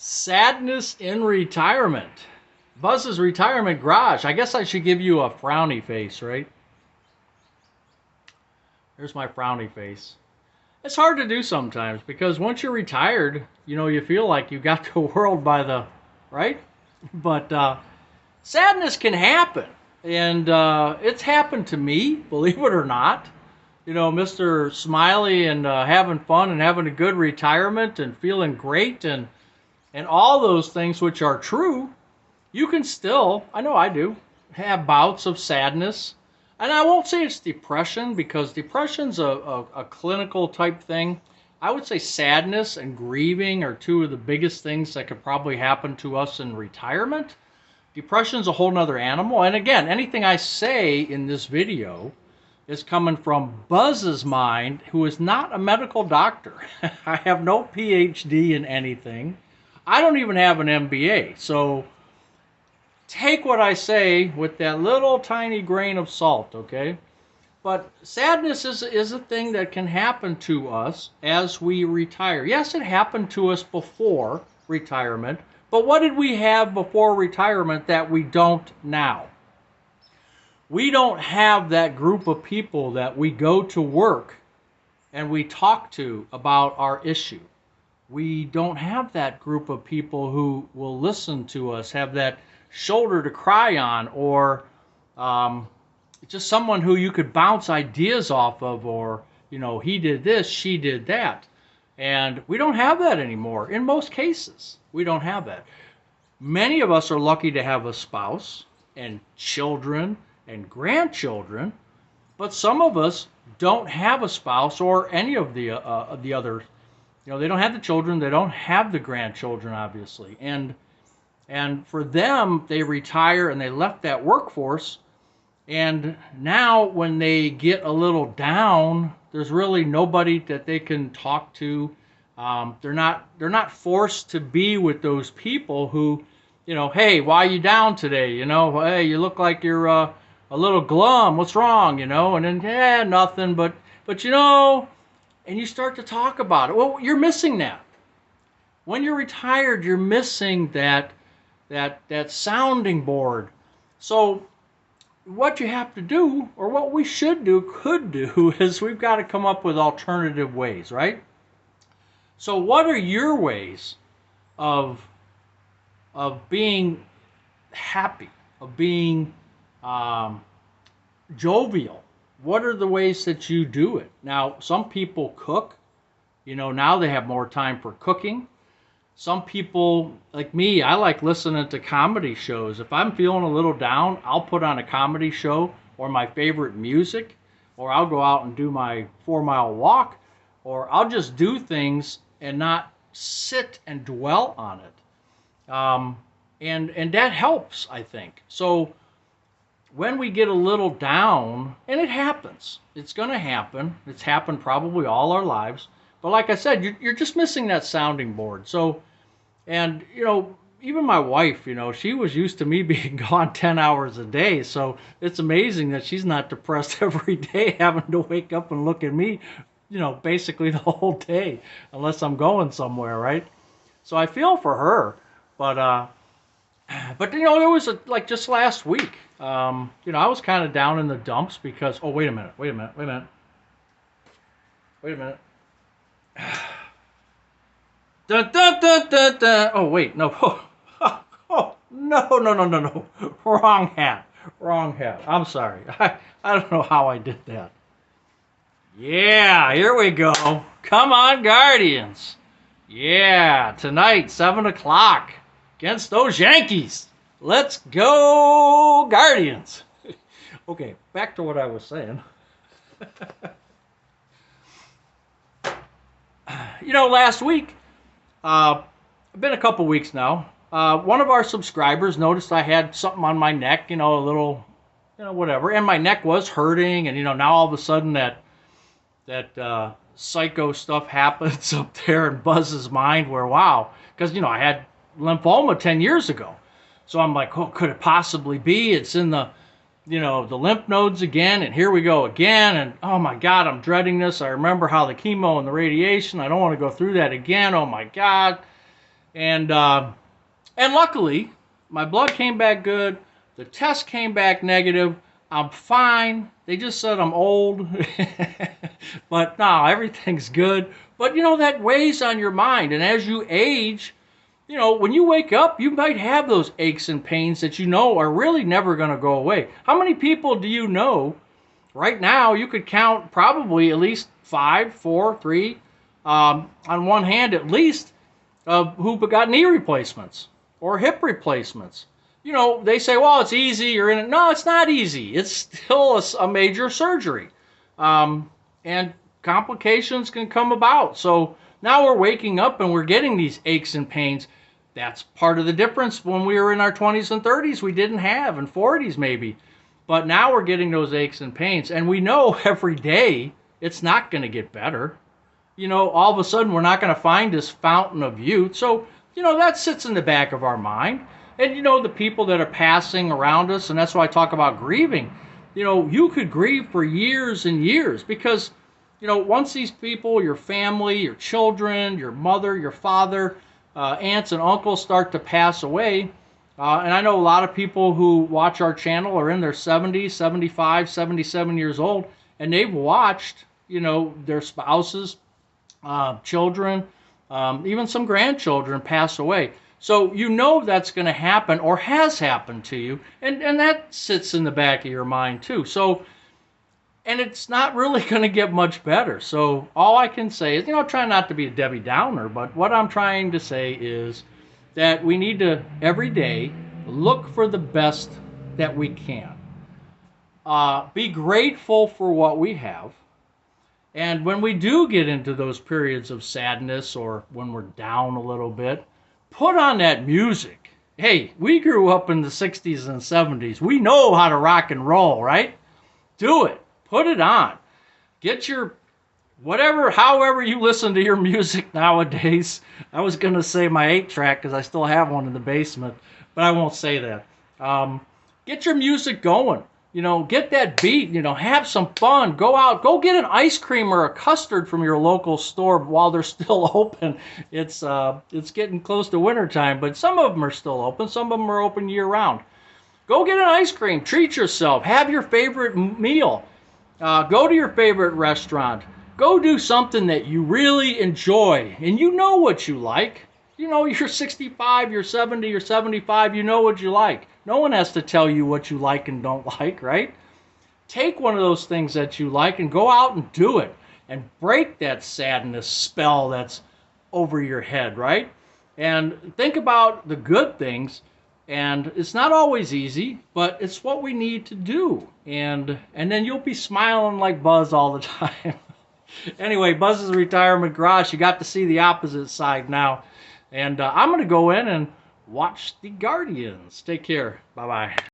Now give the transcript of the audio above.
Sadness in retirement. Buzz's retirement garage. I guess I should give you a frowny face, right? Here's my frowny face. It's hard to do sometimes because once you're retired, you feel like you got the world by the, right? But sadness can happen. And it's happened to me, believe it or not. Mr. Smiley and having fun and having a good retirement and feeling great and all those things which are true, you can still, I know I do, have bouts of sadness. And I won't say it's depression because depression's a clinical type thing. I would say sadness and grieving are two of the biggest things that could probably happen to us in retirement. Depression's a whole nother animal. And again, anything I say in this video is coming from Buzz's mind, who is not a medical doctor. I have no PhD in anything. I don't even have an MBA. So take what I say with that little tiny grain of salt, okay? But sadness is a thing that can happen to us as we retire. Yes, it happened to us before retirement, but what did we have before retirement that we don't now? We don't have that group of people that we go to work and we talk to about our issue. We don't have that group of people who will listen to us, have that shoulder to cry on, or just someone who you could bounce ideas off of, or, he did this, she did that. And we don't have that anymore. In most cases, we don't have that. Many of us are lucky to have a spouse and children and grandchildren, but some of us don't have a spouse or any of the other. They don't have the children, they don't have the grandchildren, obviously. And for them, they retire and they left that workforce. And now when they get a little down, there's really nobody that they can talk to. They're not forced to be with those people who, hey, why are you down today? Hey, you look like you're a little glum. What's wrong? And then, yeah, nothing. But and you start to talk about it. Well, you're missing that. When you're retired, you're missing that sounding board. So what you have to do, or what we could do, is we've got to come up with alternative ways, right? So what are your ways of being happy, of being jovial? What are the ways that you do it? Now, some people cook. Now they have more time for cooking. Some people, like me, I like listening to comedy shows. If I'm feeling a little down, I'll put on a comedy show or my favorite music, or I'll go out and do my 4-mile walk, or I'll just do things and not sit and dwell on it. And that helps, I think. So when we get a little down, and it happens, it's going to happen. It's happened probably all our lives. But like I said, you're just missing that sounding board. So, and, even my wife, she was used to me being gone 10 hours a day. So it's amazing that she's not depressed every day having to wake up and look at me, basically the whole day, unless I'm going somewhere, right? So I feel for her. But there was like just last week, I was kind of down in the dumps because, oh, wait a minute. Dun, dun, dun, dun, dun. Oh, wait, no. Oh, no. Wrong hat. I'm sorry. I don't know how I did that. Yeah, here we go. Come on, Guardians. Yeah, tonight, 7 o'clock, against those Yankees. Let's go, Guardians. Okay, back to what I was saying. Last week, been a couple weeks now, one of our subscribers noticed I had something on my neck, a little, whatever, and my neck was hurting, and, now all of a sudden that psycho stuff happens up there in Buzz's mind where, wow, because, I had lymphoma 10 years ago. So I'm like, oh, could it possibly be? It's in the lymph nodes again, and here we go again, and oh my God, I'm dreading this. I remember how the chemo and the radiation, I don't want to go through that again. Oh my God. And luckily, my blood came back good. The test came back negative. I'm fine. They just said I'm old. But no, everything's good. But that weighs on your mind. And as you age, when you wake up, you might have those aches and pains that are really never going to go away. How many people do you know right now? You could count probably at least 5, 4, 3, on one hand at least, who got knee replacements or hip replacements. They say, well, it's easy, you're in it. No, it's not easy. It's still a major surgery. And complications can come about. So now we're waking up and we're getting these aches and pains. That's part of the difference. When we were in our 20s and 30s, we didn't have, and 40s maybe. But now we're getting those aches and pains. And we know every day it's not going to get better. All of a sudden we're not going to find this fountain of youth. So, that sits in the back of our mind. And, the people that are passing around us, and that's why I talk about grieving. You could grieve for years and years because, once these people, your family, your children, your mother, your father, aunts and uncles start to pass away, and I know a lot of people who watch our channel are in their 70s, 75, 77 years old, and they've watched, their spouses, children, even some grandchildren pass away. So that's going to happen or has happened to you, and that sits in the back of your mind too. So, and it's not really going to get much better. So all I can say is, try not to be a Debbie Downer, but what I'm trying to say is that we need to, every day, look for the best that we can. Be grateful for what we have. And when we do get into those periods of sadness or when we're down a little bit, put on that music. Hey, we grew up in the 60s and 70s. We know how to rock and roll, right? Do it. Put it on. Get your however you listen to your music nowadays. I was going to say my 8-track because I still have one in the basement, but I won't say that. Get your music going. Get that beat. Have some fun. Go out. Go get an ice cream or a custard from your local store while they're still open. It's getting close to wintertime, but some of them are still open. Some of them are open year-round. Go get an ice cream. Treat yourself. Have your favorite meal. Go to your favorite restaurant. Go do something that you really enjoy, and you know what you like. You're 65, you're 70, you're 75, you know what you like. No one has to tell you what you like and don't like, right? Take one of those things that you like and go out and do it and break that sadness spell that's over your head, right? And think about the good things. And it's not always easy, but it's what we need to do. And then you'll be smiling like Buzz all the time. Anyway, Buzz's Retirement Garage, you got to see the opposite side now. And I'm going to go in and watch the Guardians. Take care. Bye-bye.